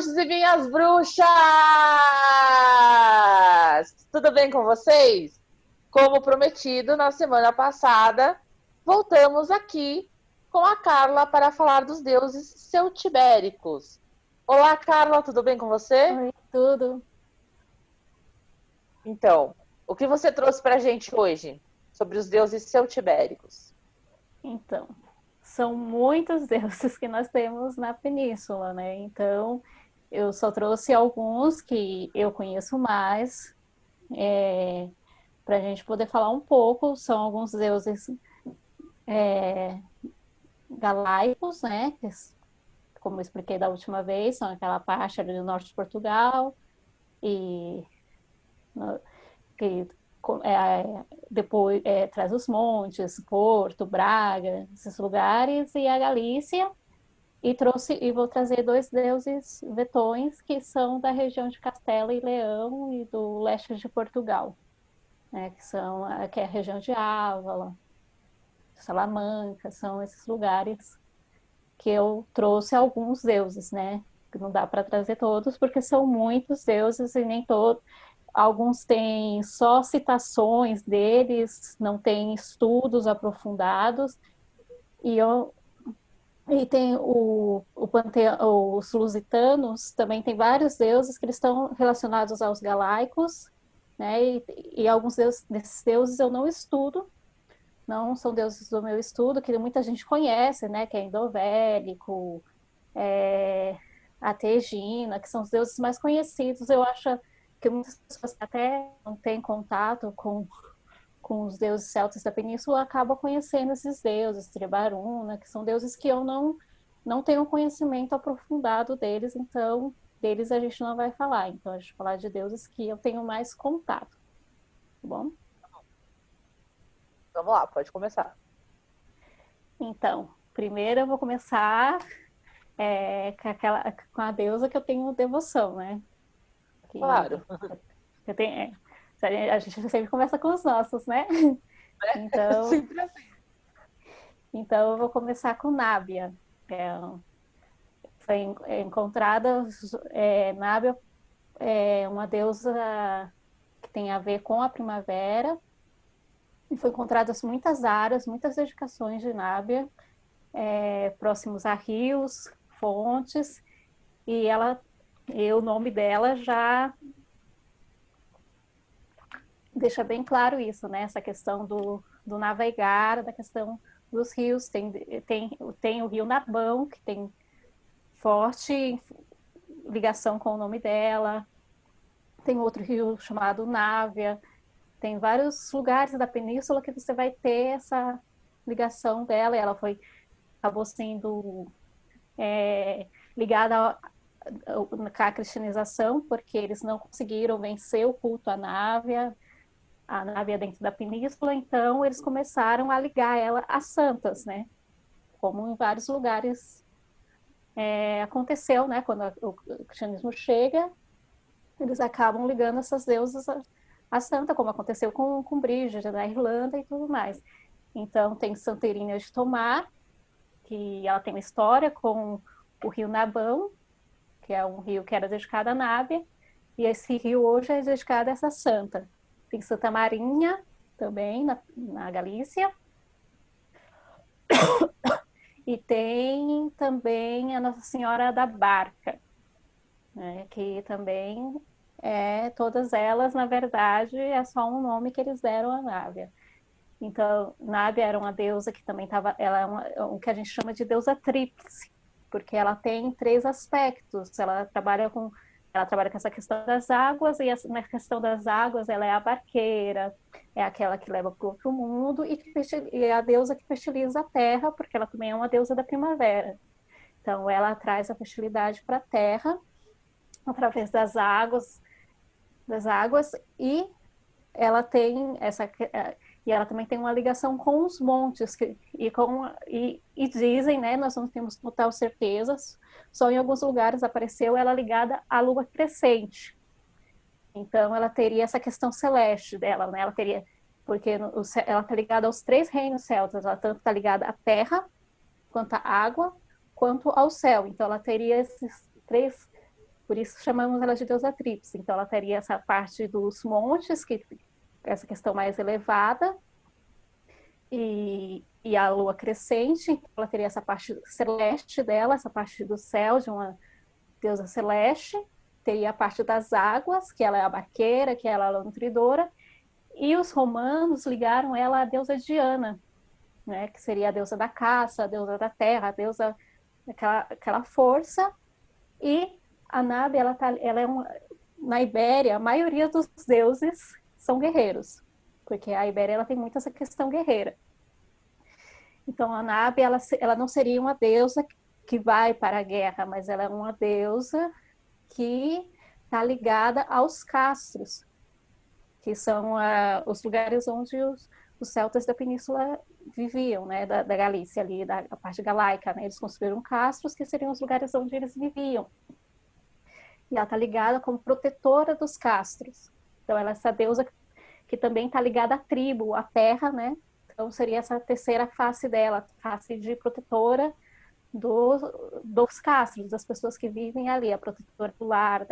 bruxos e minhas bruxas! Tudo bem com vocês? Como prometido na semana passada, voltamos aqui com a Carla para falar dos deuses celtibéricos. Olá, Carla, tudo bem com você? Oi, tudo. Então, o que você trouxe para a gente hoje sobre os deuses celtibéricos? Então, são muitos deuses que nós temos na península, né? Então, eu só trouxe alguns que eu conheço mais, para a gente poder falar um pouco. São alguns deuses galaicos, né? Como eu expliquei da última vez, são aquela parte ali do norte de Portugal e que depois traz os montes, Porto, Braga, esses lugares, e a Galícia, e vou trazer dois deuses vetões que são da região de Castela e Leão e do leste de Portugal, né, que é a região de Ávala, Salamanca, são esses lugares que eu trouxe alguns deuses, né? Que não dá para trazer todos, porque são muitos deuses e nem todos. Alguns têm só citações deles, não tem estudos aprofundados. E, eu, e tem os lusitanos, também tem vários deuses que eles estão relacionados aos galaicos, né? E alguns desses deuses eu não estudo, não são deuses do meu estudo, que muita gente conhece, né? Que é endovélico, é, a Tegina, que são os deuses mais conhecidos. Eu acho que muitas pessoas que até não têm contato com os deuses celtas da península acabam conhecendo esses deuses, Trebaruna, que são deuses que eu não tenho conhecimento aprofundado deles, então deles a gente não vai falar. Então a gente vai falar de deuses que eu tenho mais contato, tá bom? Vamos lá, pode começar. Então, primeiro eu vou começar com a deusa que eu tenho devoção, né? Que Claro. eu tenho, a gente sempre começa com os nossos, né? Então, Sempre assim. então eu vou começar com Nábia. Foi encontrada, Nábia é uma deusa que tem a ver com a primavera, e foi encontradas muitas áreas, muitas dedicações de Nábia, próximos a rios, fontes, e o nome dela já deixa bem claro isso, né? Essa questão do navegar, da questão dos rios. Tem o rio Nabão, que tem forte ligação com o nome dela. Tem outro rio chamado Návia. Tem vários lugares da península que você vai ter essa ligação dela. E ela acabou sendo ligada à cristianização, porque eles não conseguiram vencer o culto à Návia, a nave dentro da península, então eles começaram a ligar ela a santas, né? Como em vários lugares aconteceu, né? Quando o cristianismo chega, eles acabam ligando essas deusas a santa, como aconteceu com Brígida na Irlanda e tudo mais. Então tem Santa Irínia de Tomar, que ela tem uma história com o rio Nabão, que é um rio que era dedicado à Nábia, e esse rio hoje é dedicado a essa santa. Tem Santa Marinha, também, na Galícia. E tem também a Nossa Senhora da Barca, né, que também todas elas, na verdade, é só um nome que eles deram à Nábia. Então, Nábia era uma deusa que também estava, ela o que a gente chama de deusa tríplice, porque ela tem três aspectos. Ela trabalha com essa questão das águas, e na questão das águas ela é a barqueira, é aquela que leva para o outro mundo, e é a deusa que fertiliza a terra, porque ela também é uma deusa da primavera. Então ela traz a fertilidade para a terra através das águas, e ela tem e ela também tem uma ligação com os montes, e dizem, né, nós não temos total certeza, só em alguns lugares apareceu ela ligada à lua crescente. Então ela teria essa questão celeste dela, né? Ela teria, porque ela está ligada aos três reinos celtas, ela tanto está ligada à terra, quanto à água, quanto ao céu. Então ela teria esses três por isso chamamos ela de deusa tríplice. Então, ela teria essa parte dos montes, essa questão mais elevada, e a lua crescente, então ela teria essa parte celeste dela, essa parte do céu, de uma deusa celeste, teria a parte das águas, que ela é a barqueira, que ela é a nutridora, e os romanos ligaram ela à deusa Diana, né, que seria a deusa da caça, a deusa da terra, a deusa daquela força, e a Nábia, ela é na Ibéria, a maioria dos deuses são guerreiros, porque a Ibéria ela tem muito essa questão guerreira. Então, a Nábia, ela não seria uma deusa que vai para a guerra, mas ela é uma deusa que está ligada aos castros, que são os lugares onde os celtas da península viviam, né, da Galícia ali, da parte galaica, né, eles construíram castros que seriam os lugares onde eles viviam. E ela está ligada como protetora dos castros. Então, ela é essa deusa que também está ligada à tribo, à terra, né? Então, seria essa terceira face dela, face de protetora dos castros, das pessoas que vivem ali, a protetora do lar,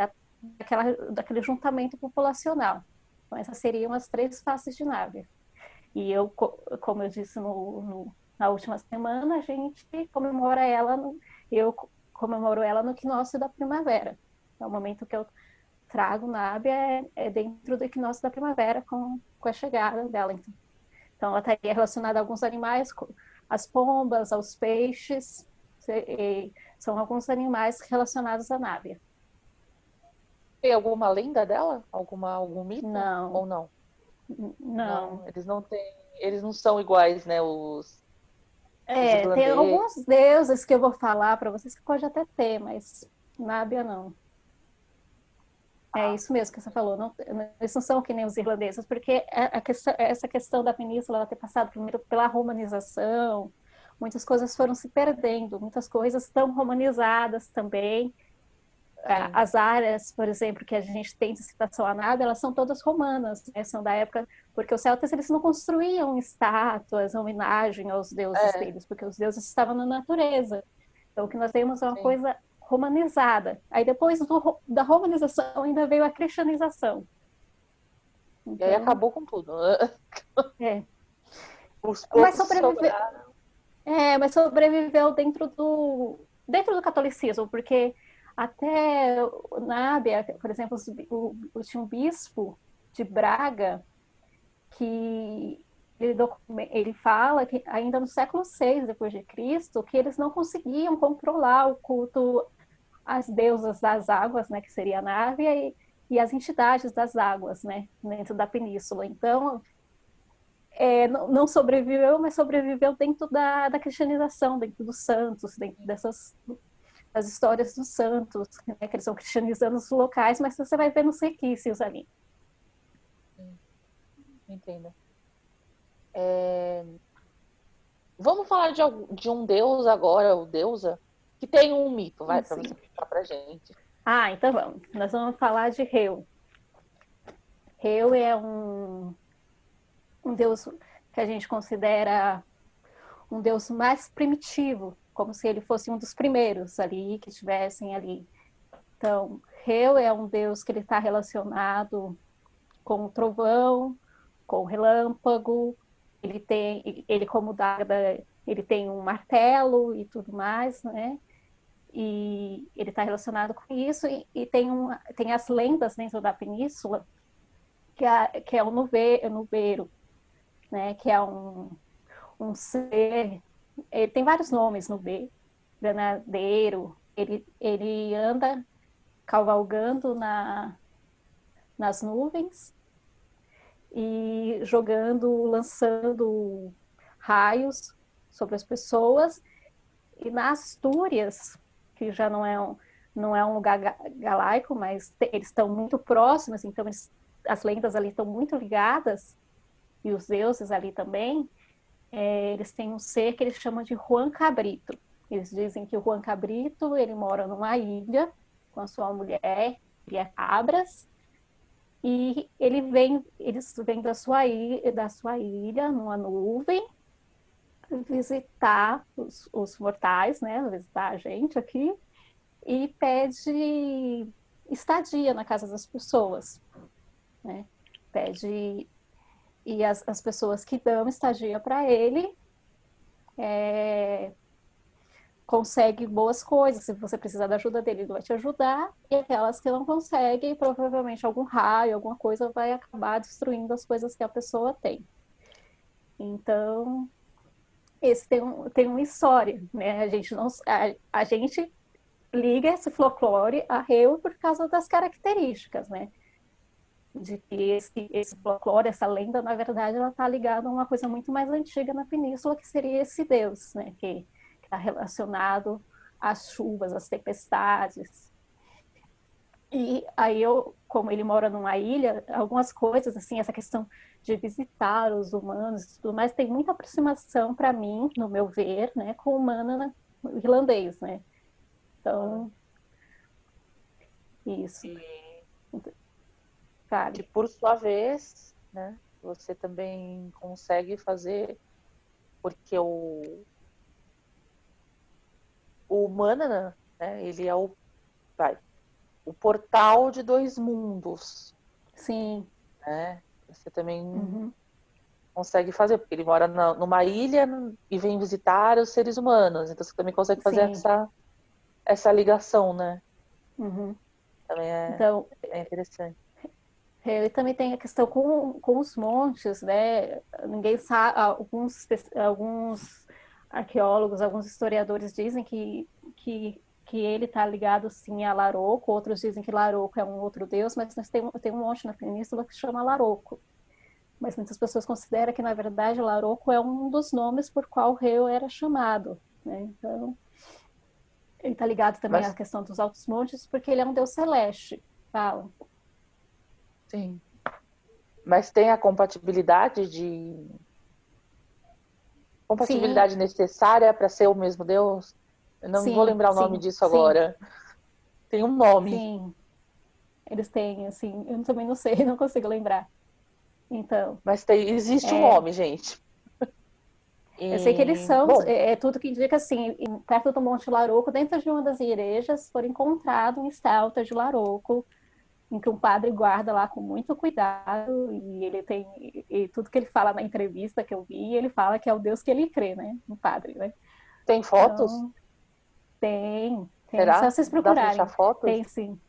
daquele juntamento populacional. Então, essas seriam as três faces de Nábia. E eu, como eu disse na última semana, a gente comemora ela, eu comemoro ela no equinócio da primavera. É o momento que eu trago Nábia é dentro do equinócio da primavera, com a chegada dela. Então, ela estaria relacionada a alguns animais, às pombas, aos peixes, são alguns animais relacionados à Nábia. Tem alguma lenda dela? Algum mito? Não. Ou não? Não. Eles não têm, eles não são iguais, né? Os irlandeses. Tem alguns deuses que eu vou falar para vocês que pode até ter, mas Nábia não. É isso mesmo que você falou. Não, eles não são que nem os irlandeses, porque essa questão da península ela ter passado primeiro pela romanização, muitas coisas foram se perdendo, muitas coisas estão romanizadas também. As áreas, por exemplo, que a gente tem de citação a Nábia, elas são todas romanas, né? São da época, porque os celtas eles não construíam estátuas, homenagem aos deuses deles, porque os deuses estavam na natureza. Então, o que nós temos é uma coisa romanizada. Aí, depois da romanização, ainda veio a cristianização. Então, e aí acabou com tudo. Os mas sobreviveu dentro do catolicismo, ele até Nábia, por exemplo, tinha um bispo de Braga que ele fala que ainda no século VI depois de Cristo que eles não conseguiam controlar o culto às deusas das águas, né, que seria a Nábia, e as entidades das águas, né, dentro da península. Então, não sobreviveu, mas sobreviveu dentro da cristianização, dentro dos santos, dentro das histórias dos santos, né, que eles são cristianizando os locais, mas você vai ver nos requisitos ali. Entendo. Vamos falar de um deus agora, ou deusa, que tem um mito, vai, para você explicar pra gente. Então vamos. Nós vamos falar de Heu. Heu é um deus que a gente considera um deus mais primitivo, como se ele fosse um dos primeiros ali, que estivessem ali. Então, Heu é um deus que ele está relacionado com o trovão, com o relâmpago, ele como Dagda, ele tem um martelo e tudo mais, né? E ele está relacionado com isso, e tem as lendas dentro da península, que é o nuveiro, né? Que é um ser, ele tem vários nomes, nuveiro, granadeiro, ele anda cavalgando nas nuvens e lançando raios sobre as pessoas. E na Astúrias, que já não é um lugar galaico, mas eles estão muito próximos, então as lendas ali estão muito ligadas, e os deuses ali também, eles têm um ser que eles chamam de Juan Cabrito. Eles dizem que o Juan Cabrito, ele mora numa ilha com a sua mulher, cria cabras, e eles vêm da sua ilha numa nuvem, visitar os mortais, né? Visitar a gente aqui, e pede estadia na casa das pessoas, né? Pede, e as pessoas que dão estadia para ele conseguem boas coisas. Se você precisar da ajuda dele, ele vai te ajudar, e aquelas que não conseguem, provavelmente algum raio, alguma coisa vai acabar destruindo as coisas que a pessoa tem. Então, esse tem uma história, né? A gente liga esse folclore a Heu por causa das características, né? De que esse folclore, essa lenda, na verdade, ela está ligada a uma coisa muito mais antiga na península, que seria esse deus, né? Que está relacionado às chuvas, às tempestades. E aí como ele mora numa ilha, algumas coisas, assim, essa questão de visitar os humanos e tudo mais, tem muita aproximação para mim, no meu ver, né, com o humano irlandês, né? Então, isso. Que por sua vez, né, você também consegue fazer, porque o Manana, né, ele é o portal de dois mundos. Sim. Né? Você também consegue fazer, porque ele mora numa ilha e vem visitar os seres humanos. Então você também consegue fazer essa ligação, né? Uhum. Também então, é interessante. Ele também tem a questão com os montes, né? Ninguém sabe, alguns arqueólogos, alguns historiadores dizem que ele está ligado sim a Laroco, outros dizem que Laroco é um outro deus, mas nós tem um monte na península que se chama Laroco. Mas muitas pessoas consideram que, na verdade, Laroco é um dos nomes por qual o rei era chamado, né? Então, ele está ligado também à questão dos altos montes, porque ele é um deus celeste, falam. Sim. Mas tem a compatibilidade necessária para ser o mesmo Deus? Eu não vou lembrar o nome disso agora. Tem um nome. Sim, eles têm, assim, eu também não sei, não consigo lembrar. Então. Mas existe um nome, gente. Eu sei que eles são, tudo que indica assim, perto do Monte Laroco, dentro de uma das igrejas, foi encontrado um estátua de Laroco, em que um padre guarda lá com muito cuidado, e ele tem, e tudo que ele fala na entrevista que eu vi, ele fala que é o Deus que ele crê, né? Um padre, né? Tem fotos? Então, tem. Será? Só vocês Dá para achar procurarem. fotos? Tem sim.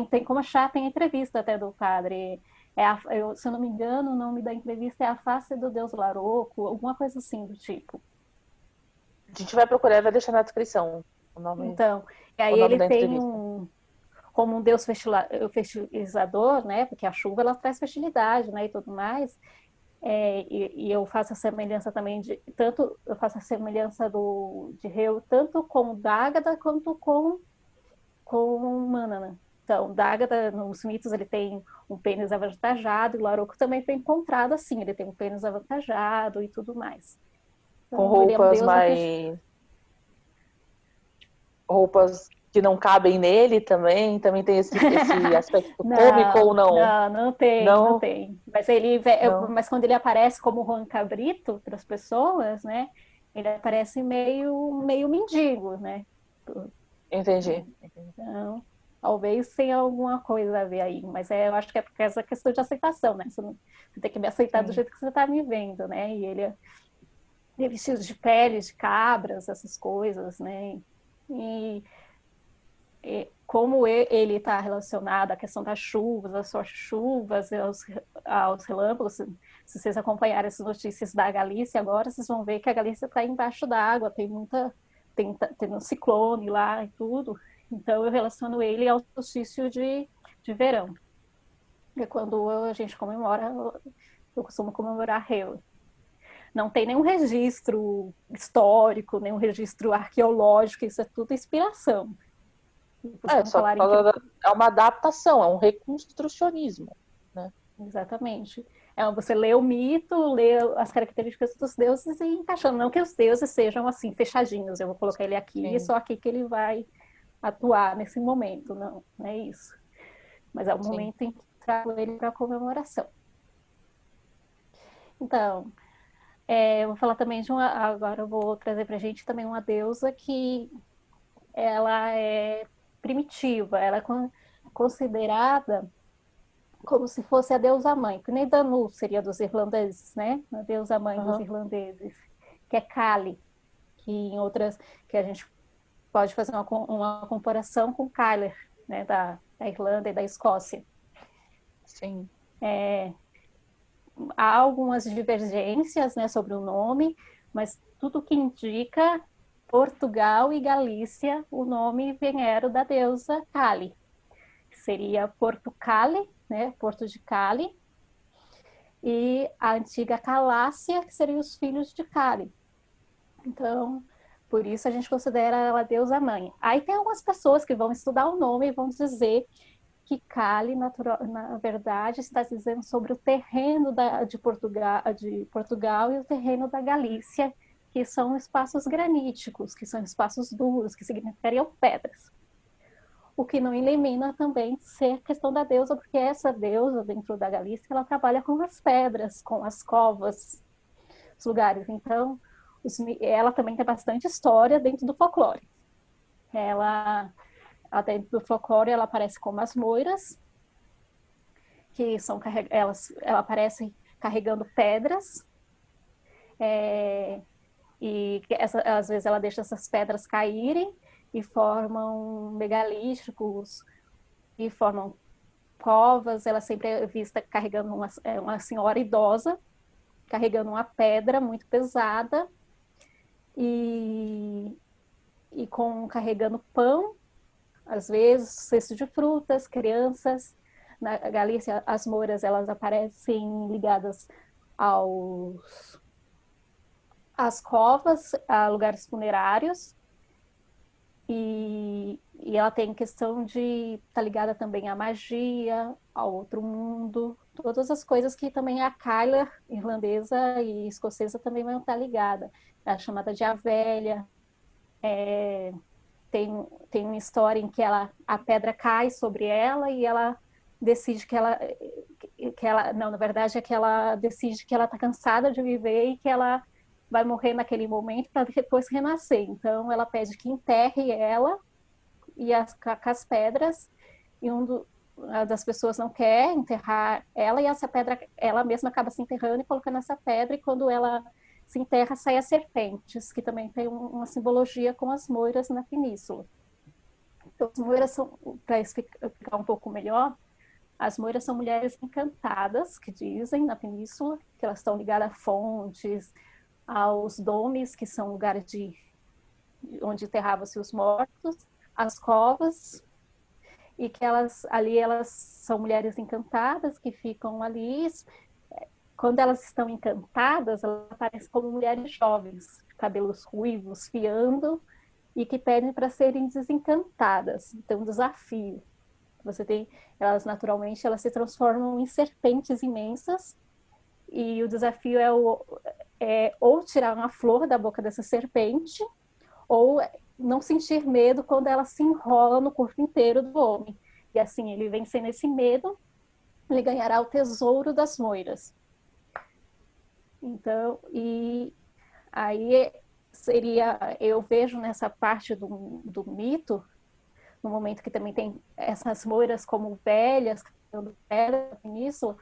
Tem como achar, tem entrevista até do padre. Se eu não me engano, o nome da entrevista é A Face do Deus Laroco, alguma coisa assim do tipo. A gente vai procurar e vai deixar na descrição o nome, então, e aí o nome ele da tem entrevista. Como um Deus fertilizador, né? Porque a chuva ela traz fertilidade, né? E tudo mais. E eu faço a semelhança também eu faço a semelhança de Reu tanto com Dágada quanto com Manana. Então, Dágada, nos mitos, ele tem um pênis avantajado, e o Laroco também foi encontrado assim, ele tem um pênis avantajado e tudo mais. Então, com ele é um roupas deus roupas que não cabem nele também tem esse aspecto cômico ou não? Não tem, não tem. Mas quando ele aparece como Juan Cabrito para as pessoas, né? Ele aparece meio mendigo, né? Entendi. Então, talvez tenha alguma coisa a ver aí, mas eu acho que é por causa da questão de aceitação, né? Você tem que me aceitar do jeito que você está me vendo, né? E ele é vestido de peles de cabras, essas coisas, né? E como ele está relacionado à questão das chuvas, às fortes chuvas, aos relâmpagos, se vocês acompanharem essas notícias da Galícia agora, vocês vão ver que a Galícia está embaixo d'água, tem um ciclone lá e tudo. Então eu relaciono ele ao solstício de verão, que é quando a gente comemora, eu costumo comemorar Reu. Não tem nenhum registro histórico, nenhum registro arqueológico, isso é tudo inspiração. É uma adaptação, é um reconstrucionismo, né? Exatamente. Você lê o mito, lê as características dos deuses e encaixando. Não que os deuses sejam assim, fechadinhos, eu vou colocar ele aqui e só aqui que ele vai atuar nesse momento. Não é isso. Mas é o momento em que trago ele para a comemoração. Então, eu vou falar também agora eu vou trazer para a gente também uma deusa que ela é primitiva, considerada como se fosse a deusa mãe, que nem Danu seria dos irlandeses, né? A deusa mãe dos irlandeses, que é Kali, que em outras, que a gente pode fazer uma comparação com Kyler, né? Da Irlanda e da Escócia. Sim. Há algumas divergências, né, sobre o nome, mas tudo que indica Portugal e Galícia, o nome vieram da deusa Kali. Seria Porto Cali, né, Porto de Cali, e a antiga Calácia, que seriam os filhos de Cali. Então, por isso a gente considera ela deusa mãe. Aí tem algumas pessoas que vão estudar o nome e vão dizer que Cali, na verdade, está dizendo sobre o terreno de Portugal e o terreno da Galícia, que são espaços graníticos, que são espaços duros, que significariam pedras. O que não elimina também ser questão da deusa, porque essa deusa, dentro da Galícia, ela trabalha com as pedras, com as covas, os lugares. Então, ela também tem bastante história dentro do folclore. Dentro do folclore, ela aparece como as moiras, que são ela aparece carregando pedras, e às vezes ela deixa essas pedras caírem e formam megalíticos e formam covas. Ela sempre é vista carregando uma senhora idosa, carregando uma pedra muito pesada e carregando pão, às vezes cesto de frutas, crianças. Na Galícia, as moiras, elas aparecem ligadas às covas, a lugares funerários, e ela tem questão de estar ligada também à magia, ao outro mundo, todas as coisas que também a Kyler, irlandesa e escocesa, também vão estar ligada. É chamada de a velha. Tem uma história em que a pedra cai sobre ela e ela decide não, na verdade é que ela decide que ela está cansada de viver e que ela vai morrer naquele momento para depois renascer. Então ela pede que enterre ela com as pedras, e das pessoas não quer enterrar ela, e essa pedra ela mesma acaba se enterrando e colocando essa pedra, e quando ela se enterra, sai as serpentes, que também tem uma simbologia com as moiras na península. Então, as moiras são, para explicar um pouco melhor, as moiras são mulheres encantadas, que dizem na península, que elas estão ligadas a fontes, aos domes, que são lugares onde enterravam-se os mortos, as covas, e que elas são mulheres encantadas que ficam ali. Quando elas estão encantadas, elas aparecem como mulheres jovens, cabelos ruivos, fiando, e que pedem para serem desencantadas. Então, um desafio. Elas naturalmente se transformam em serpentes imensas, e o desafio é ou tirar uma flor da boca dessa serpente, ou não sentir medo quando ela se enrola no corpo inteiro do homem. E assim, ele vencendo esse medo, ele ganhará o tesouro das moiras. Então, e aí eu vejo nessa parte do mito, no momento que também tem essas moiras como velhas, cantando pedra na península,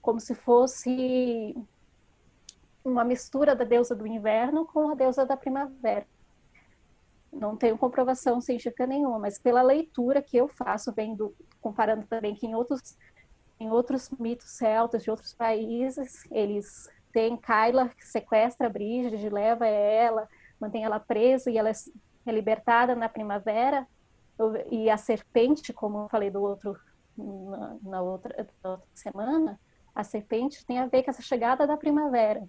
como se fosse uma mistura da deusa do inverno com a deusa da primavera. Não tenho comprovação científica nenhuma, mas pela leitura que eu faço, comparando também que em outros mitos celtas de outros países, eles têm Kyla, que sequestra a Brígide, leva ela, mantém ela presa, e ela é libertada na primavera. E a serpente, como eu falei na outra semana, a serpente tem a ver com essa chegada da primavera.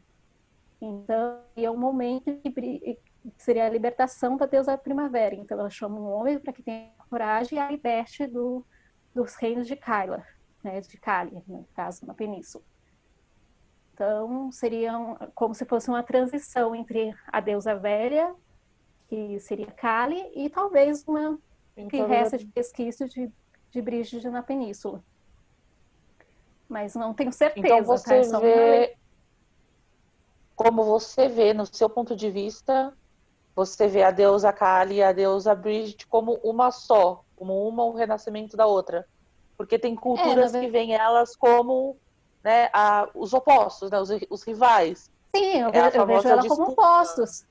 Então, é um momento que seria a libertação da deusa da primavera. Então, ela chama um homem para que tenha coragem e a liberte dos reinos de Kyla, né, de Cali, no caso, na península. Então, seria como se fosse uma transição entre a deusa velha, que seria Kali, e talvez que resta de resquício de Brígide na península. Mas não tenho certeza. Então, você vê, como você vê, no seu ponto de vista, você vê a deusa Kali e a deusa Brígide como uma só, como uma o renascimento da outra. Porque tem Na culturas que veem elas como, né, os opostos, né, os rivais. sim, É a eu vejo famosa ela como disputa. opostos.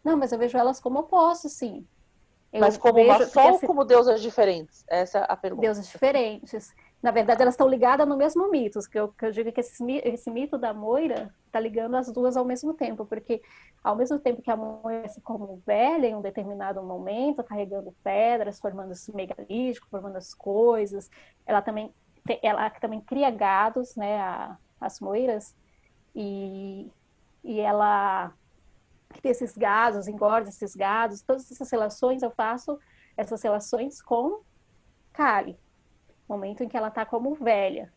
Não, mas eu vejo elas como opostos, sim. Mas Eu como uma vejo, porque só ou assim, como deusas diferentes? Essa é a pergunta. deuses diferentes. Na verdade, Ah, elas estão ligadas no mesmo mito, que eu digo que esse mito da Moira está ligando as duas ao mesmo tempo, porque ao mesmo tempo que a Moira se como velha em um determinado momento, carregando pedras, formando esse megalítico, formando as coisas, ela também cria gados, né, as Moiras, e, e ela cria esses gados, engorda esses gados, todas essas relações eu faço essas relações com Kali, momento em que ela está como velha.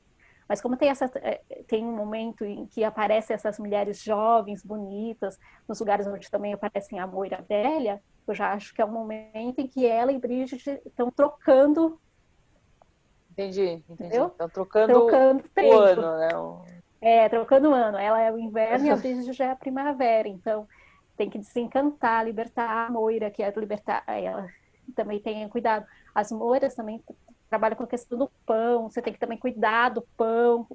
Mas como tem um momento em que aparecem essas mulheres jovens, bonitas, nos lugares onde também aparecem a Moira velha, eu já acho que é um momento em que ela e Bridget estão trocando, entendi, entendi. entendeu? Estão trocando Trocando o tempo. ano, né? Trocando o ano. Ela é o inverno e a Bridget já é a primavera. Então, tem que desencantar, libertar a Moira, que é libertar ela. Também tenha cuidado. As Moiras também trabalham com a questão do pão. Você tem que também cuidar do pão.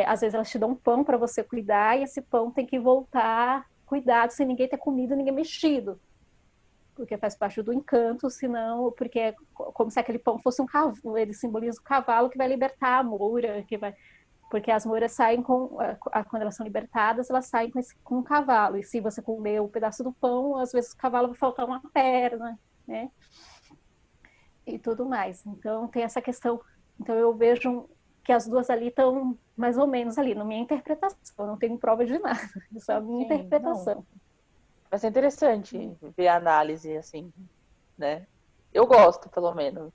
Às vezes elas te dão um pão para você cuidar e esse pão tem que voltar cuidado sem ninguém ter comido, ninguém mexido. Porque faz parte do encanto, senão, porque é como se aquele pão fosse um cavalo, ele simboliza o cavalo que vai libertar a Moira, que vai porque as moiras saem quando elas são libertadas, elas saem com um cavalo. E se você comer um pedaço do pão, às vezes o cavalo vai faltar uma perna, né? E tudo mais. Então tem essa questão. Então eu vejo que as duas ali estão mais ou menos ali, na minha interpretação. Eu não tenho prova de nada, é só a minha Sim, não. interpretação. Vai ser interessante ver a análise, assim, né? Eu gosto, pelo menos.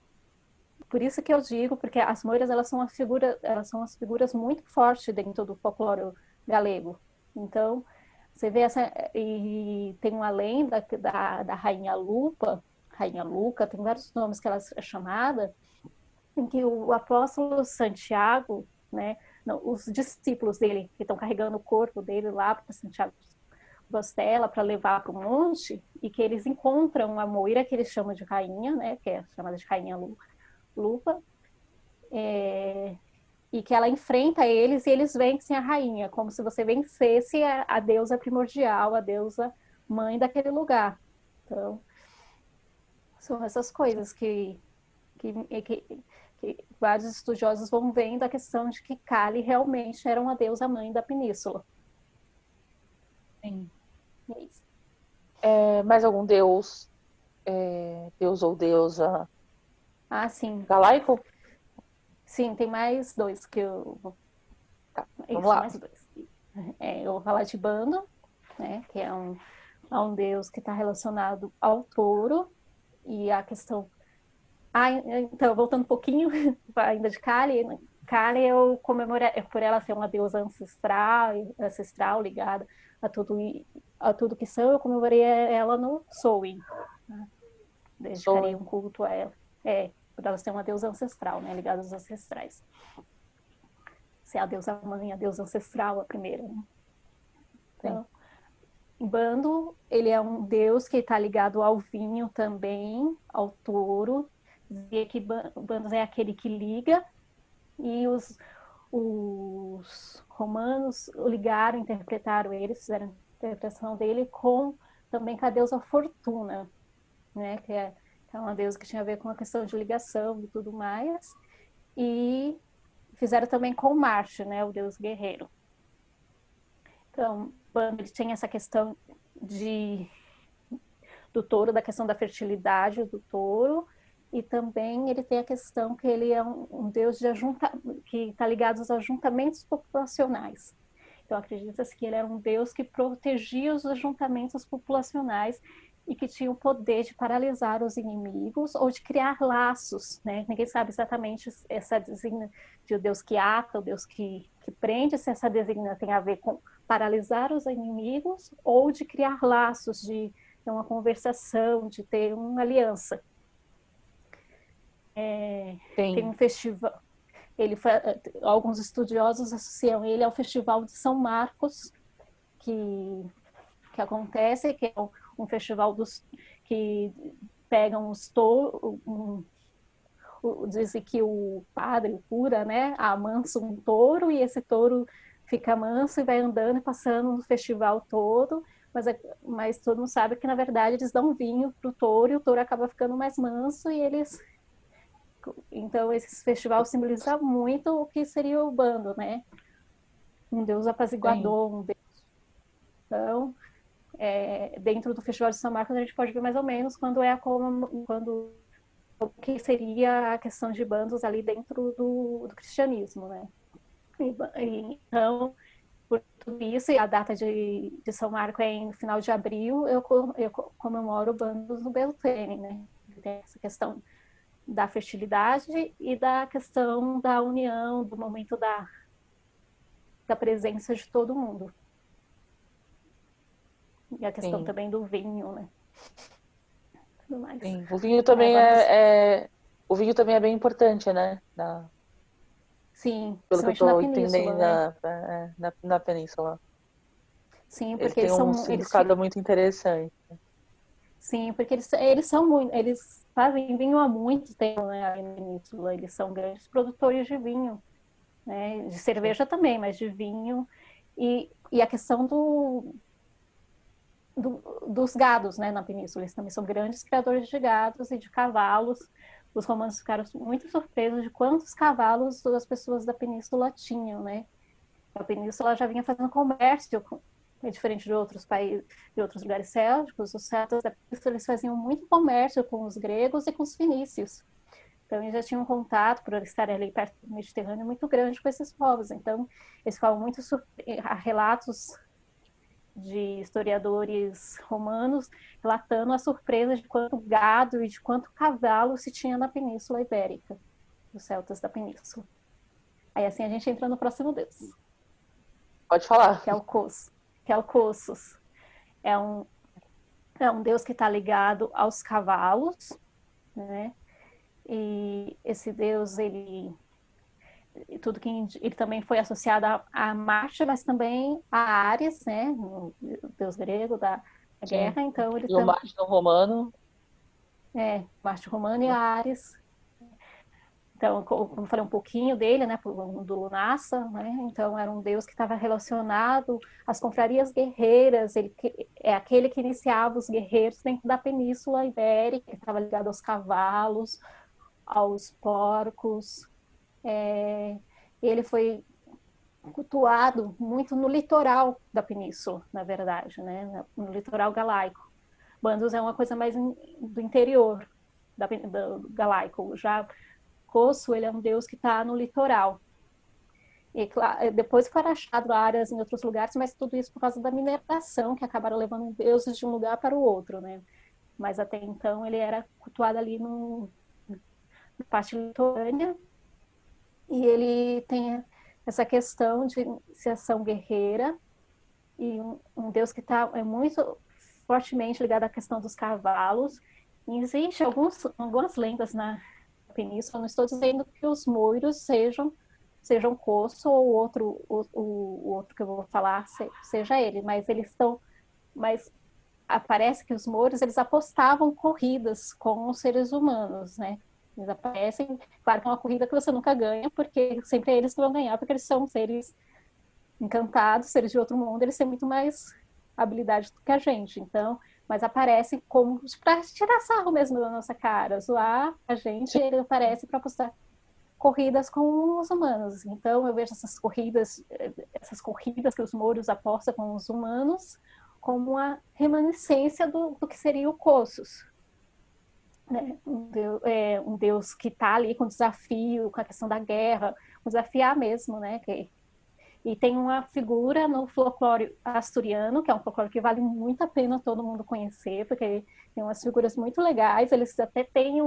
Por isso que eu digo, porque as moiras elas são as figuras muito fortes dentro do folclore galego. Então, você vê essa e tem uma lenda da rainha Lupa, rainha Luca, tem vários nomes que ela é chamada, em que o apóstolo Santiago, né, não, os discípulos dele que estão carregando o corpo dele lá para Santiago de Compostela para levar para o monte e que eles encontram a moira que eles chamam de rainha, né, que é chamada de rainha Lupa, e que ela enfrenta eles e eles vencem a rainha, como se você vencesse a deusa primordial, a deusa mãe daquele lugar. Então, são essas coisas que vários estudiosos vão vendo a questão de que Kali realmente era uma deusa mãe da península. Sim. É isso. Mais algum deus, deus ou deusa Ah, sim. galaico? Sim, tem mais dois que eu. Tá, vamos Isso, lá. mais dois. Eu vou falar de Bando, né, que é um deus que está relacionado ao touro, e a questão. Então, voltando um pouquinho ainda de Kali, Kali eu comemoro por ela ser uma deusa ancestral ligada a tudo, a tudo que são, eu comemorei ela no Samhain, né? Dedicaria Sou, um culto a ela. Por ela ser uma deusa ancestral, né, ligada aos ancestrais. Ser a deusa mãe, a deusa ancestral, a primeira, né? sim. Então, Bando, ele é um deus que está ligado ao vinho também, ao touro. Dizia que Bando é aquele que liga, e os romanos ligaram, interpretaram ele, fizeram a interpretação dele com também com a deusa Fortuna, né? Que é uma deusa que tinha a ver com a questão de ligação e tudo mais. E fizeram também com Marte, né? O deus guerreiro. Então, Bando ele tem essa questão de do touro, da questão da fertilidade do touro, e também ele tem a questão que ele é um deus que está ligado aos ajuntamentos populacionais. Então acredita-se que ele era um deus que protegia os ajuntamentos populacionais e que tinha o poder de paralisar os inimigos ou de criar laços, né? Ninguém sabe exatamente essa designa de o Deus que ata, o Deus que prende, se essa designa tem a ver com paralisar os inimigos ou de criar laços, de ter uma conversação, de ter uma aliança. Tem Sim. um festival, alguns estudiosos associam ele ao Festival de São Marcos, que acontece, que é um festival que pegam dizem que o padre, o cura, né, amansa um touro, e esse touro fica manso e vai andando e passando no festival todo, mas todo mundo sabe que, na verdade, eles dão vinho pro touro, e o touro acaba ficando mais manso, e eles... Então, esse festival simboliza muito o que seria o bando, né? Um deus Sim. apaziguador, um deus... Então, dentro do Festival de São Marcos, a gente pode ver mais ou menos quando o que seria a questão de bandos ali dentro do cristianismo, né? Então, por tudo isso, e a data de São Marco é no final de abril, eu comemoro bandos no Beltane, né? Tem essa questão da fertilidade e da questão da união, do momento da presença de todo mundo. E a questão Sim. também do vinho, né? Tudo mais. Sim. O vinho É, também vamos... o vinho também é bem importante, né? Sim, Pelo que eu principalmente na tô península, entendendo né? na península. Sim, Ele porque tem um significado muito interessante. sim, porque eles são muito, eles fazem vinho há muito tempo, né, ali na península. Eles são grandes produtores de vinho, né? De Sim. cerveja também, mas de vinho. E a questão dos gados, né, na península. Eles também são grandes criadores de gados e de cavalos. Os romanos ficaram muito surpresos de quantos cavalos as pessoas da península tinham, né? A península já vinha fazendo comércio, é diferente de outros países, de outros lugares célticos. Os celtas da península, eles faziam muito comércio com os gregos e com os fenícios. Então, eles já tinham um contato, por estarem ali perto do Mediterrâneo, muito grande com esses povos. Então, eles ficavam muito há relatos de historiadores romanos relatando a surpresa de quanto gado e de quanto cavalo se tinha na Península Ibérica, dos celtas da península. Aí assim a gente entra no próximo deus, Pode falar. que é o Cos, que é o Cossus. É um, é um deus que está ligado aos cavalos, né? E esse deus, tudo que ele também foi associado a Marte, mas também a Ares, né? O deus grego da Sim. guerra. Então ele E o também Marte no romano. Marte romano e Ares. Então, como eu falei um pouquinho dele, né, do Lunassa, né? Então era um deus que estava relacionado às confrarias guerreiras. Ele é aquele que iniciava os guerreiros dentro da Península Ibérica, que estava ligado aos cavalos, aos porcos. Ele foi cultuado muito no litoral da península, na verdade, né, no litoral galaico. Bandos é uma coisa mais do interior do galaico. Já Cosso, ele é um deus que está no litoral. E depois foram achadas áreas em outros lugares, mas tudo isso por causa da mineração, que acabaram levando deuses de um lugar para o outro, né? Mas até então ele era cultuado ali na parte litorânea, e ele tem essa questão de iniciação guerreira, e um deus que é muito fortemente ligado à questão dos cavalos. E existe algumas lendas na península, não estou dizendo que os moiros sejam Cosso ou o outro que eu vou falar seja ele, mas eles estão, mas aparece que os mouros eles apostavam corridas com os seres humanos, né? Eles aparecem, claro que é uma corrida que você nunca ganha, porque sempre é eles que vão ganhar, porque eles são seres encantados, seres de outro mundo, eles têm muito mais habilidade do que a gente. Então, mas aparecem como para tirar sarro mesmo da nossa cara, zoar a gente, Sim. ele aparece para postar corridas com os humanos. Então, eu vejo essas corridas que os mouros apostam com os humanos como uma remanescência do que seria o Cossus. Né? Um deus que está ali com desafio, com a questão da guerra, desafiar mesmo, né? E tem uma figura no folclore asturiano, que é um folclore que vale muito a pena todo mundo conhecer, porque tem umas figuras muito legais. Eles até têm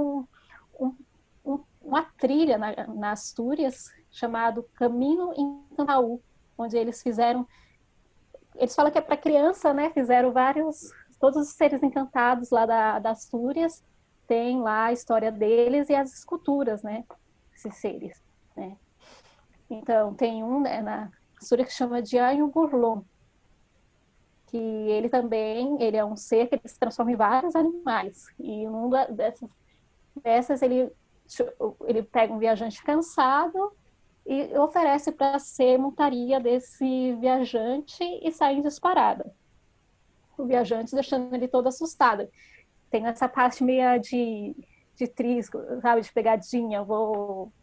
uma trilha na Astúrias chamado Caminho em Cantaú, onde eles fizeram. Eles falam que é para criança, né? Fizeram todos os seres encantados lá da Astúrias, tem lá a história deles e as esculturas, né? Esses seres, né? Então, tem né, na Astúria que chama de Anho Burlon, que ele é um ser que se transforma em vários animais. E dessas ele ele pega um viajante cansado e oferece para ser montaria desse viajante e sai em disparada. O viajante deixando ele todo assustado. Tem essa parte meio de trisco, sabe, de pegadinha, eu vou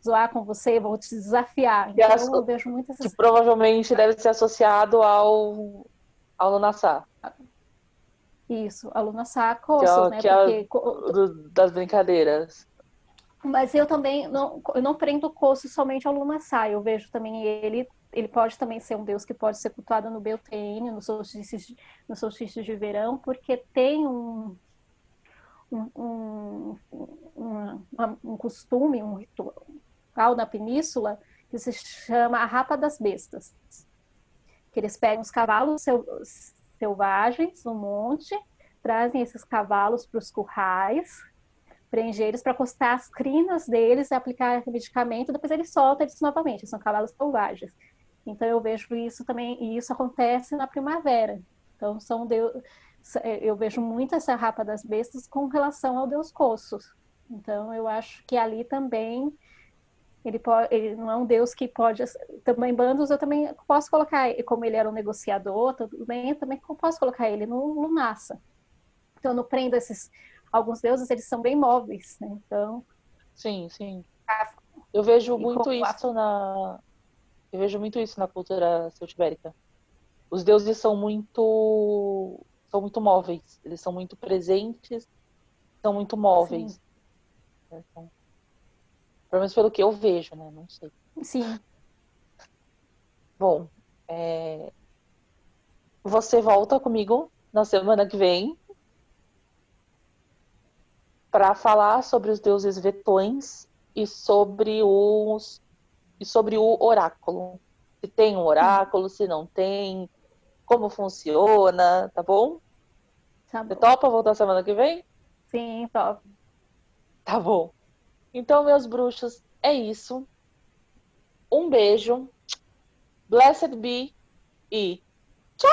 zoar com você, vou te desafiar. Então eu vejo muitas que provavelmente deve ser associado ao Lunarsá. Isso, aluna Sacossos, né? Que das brincadeiras. Mas eu também eu não prendo o Coço somente ao Lunarsá, eu vejo também ele pode também ser um deus que pode ser cultuado no Beltane, no solstício de verão, porque tem um costume, um ritual na península que se chama a Rapa das Bestas, que eles pegam os cavalos selvagens no monte, trazem esses cavalos para os currais, prende eles para cortar as crinas deles, aplicar medicamento, depois eles soltam eles novamente, são cavalos selvagens. Então eu vejo isso também, e isso acontece na primavera. Então eu vejo muito essa Rapa das Bestas com relação ao deus Coços. Então eu acho que ali também ele não é um deus que pode. Também bandos eu também posso colocar, como ele era um negociador, tudo bem, eu também posso colocar ele no Lunassa. Então eu não prendo alguns deuses, eles são bem móveis, né? Então. Sim, sim. Eu vejo muito isso na cultura celtibérica. Os deuses são muito móveis, eles são muito presentes, são muito móveis. Então, pelo menos pelo que eu vejo, né? Não sei. Sim. Bom, você volta comigo na semana que vem para falar sobre os deuses vetões e sobre o oráculo. Se tem um oráculo, se não tem, como funciona, tá bom? Tá bom. Você topa voltar semana que vem? Sim, top. Tá bom. Então, meus bruxos, é isso. Um beijo. Blessed be e tchau!